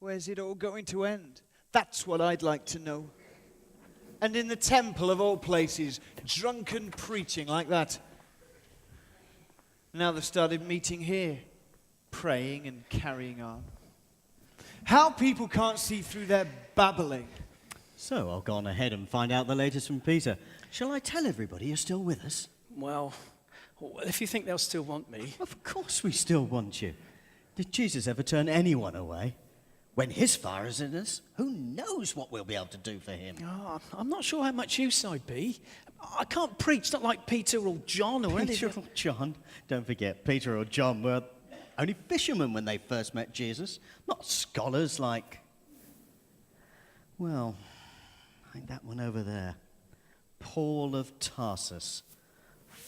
Where's it all going to end? That's what I'd like to know. And in the temple of all places, drunken preaching like that. Now they've started meeting here, praying and carrying on. How people can't see through their babbling. So I'll go on ahead and find out the latest from Peter. Shall I tell everybody you're still with us? Well, if you think they'll still want me. Of course we still want you. Did Jesus ever turn anyone away? When his fire is in us, who knows what we'll be able to do for him? Oh, I'm not sure how much use I'd be. I can't preach, not like Peter or John or Peter anything. or John? Don't forget, Peter or John were only fishermen when they first met Jesus, not scholars like, well, like that one over there. Paul of Tarsus,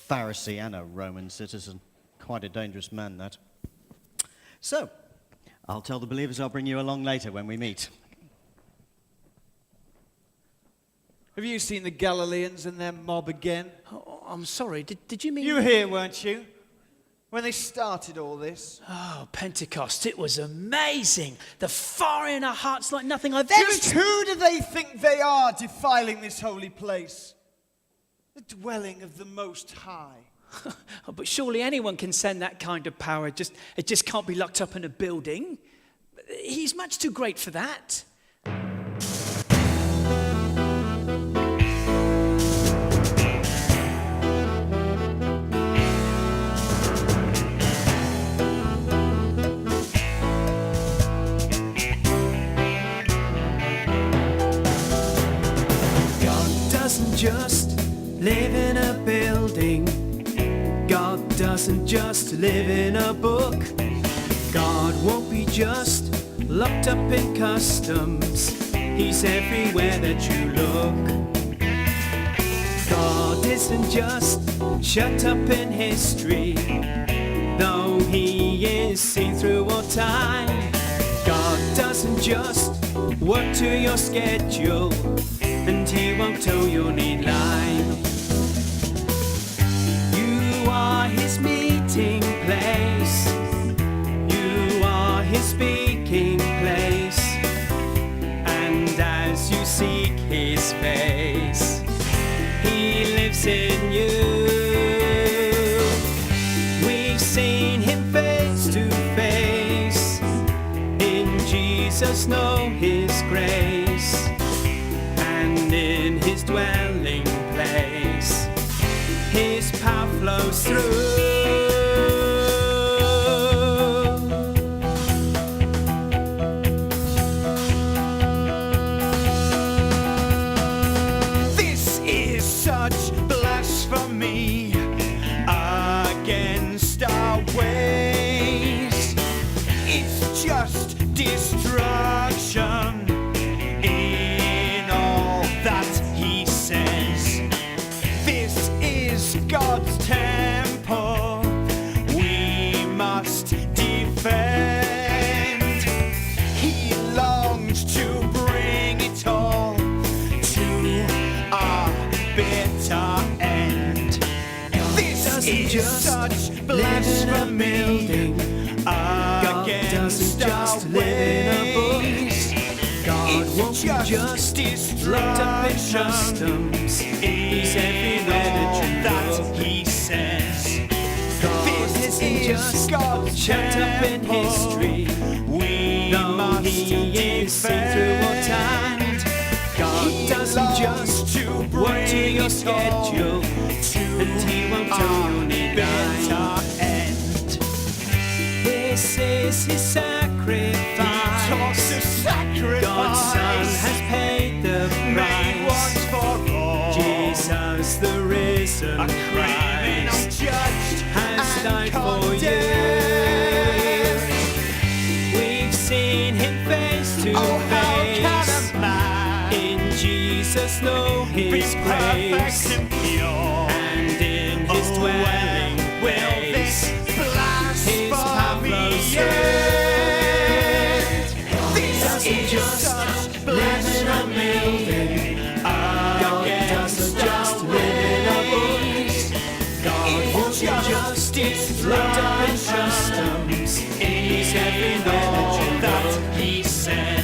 Pharisee and a Roman citizen. Quite a dangerous man, that. So, I'll tell the believers I'll bring you along later when we meet. Have you seen the Galileans and their mob again? Oh, I'm sorry, did you mean... You were here, weren't you? When they started all this. Oh, Pentecost, it was amazing. The fire in our hearts like nothing I've ever... Just who do they think they are defiling this holy place? The dwelling of the Most High. Oh, but surely anyone can send that kind of power. It just can't be locked up in a building. He's much too great for that. God doesn't just live in a building. God doesn't just live in a book. God won't be just locked up in customs. He's everywhere that you look. God isn't just shut up in history, though he is seen through all time. God doesn't just work to your schedule, and he won't toe your neat line. You are his meeting place. You are his speaking place. And as you seek his face, he lives in you. We've seen him face to face. In Jesus know his grace. And in his dwelling place, his power flows through. This is such blasphemy against our ways. It's just destruction in all that he says. This is God's temple, we must defend. He longs to bring it all to a bitter end. This is just such blasphemy against our ways. God won't be just locked up in customs. He's everywhere that you look. He says. God isn't just shut up in history, though he is seen through all time. God doesn't just work to your schedule, and he won't toe your neat line. This is his sacrifice. God's Son has paid the price. Jesus, the risen Christ, has died for you. We've seen him face to face. In Jesus know his grace, and in his dwelling place, his power flows through. Doesn't just live in a building. God doesn't just live in a book. God won't be just locked up in customs. He's everywhere that you look. He says.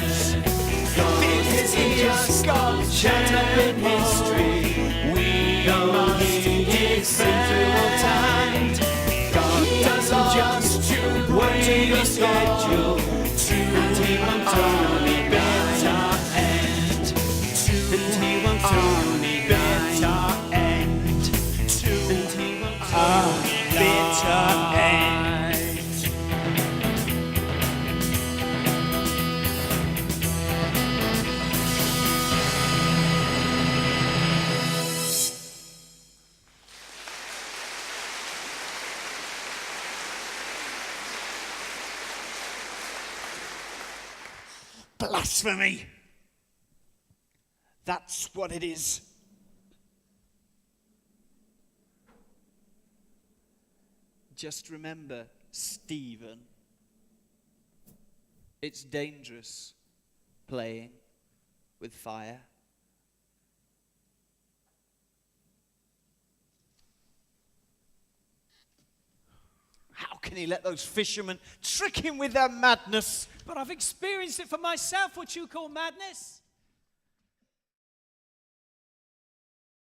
schedule, and he won't only bitter end, and he won't only bitter end, and he won't only bitter end. Blasphemy! That's what it is. Just remember, Stephen, it's dangerous playing with fire. How can he let those fishermen trick him with their madness? But I've experienced it for myself, what you call madness.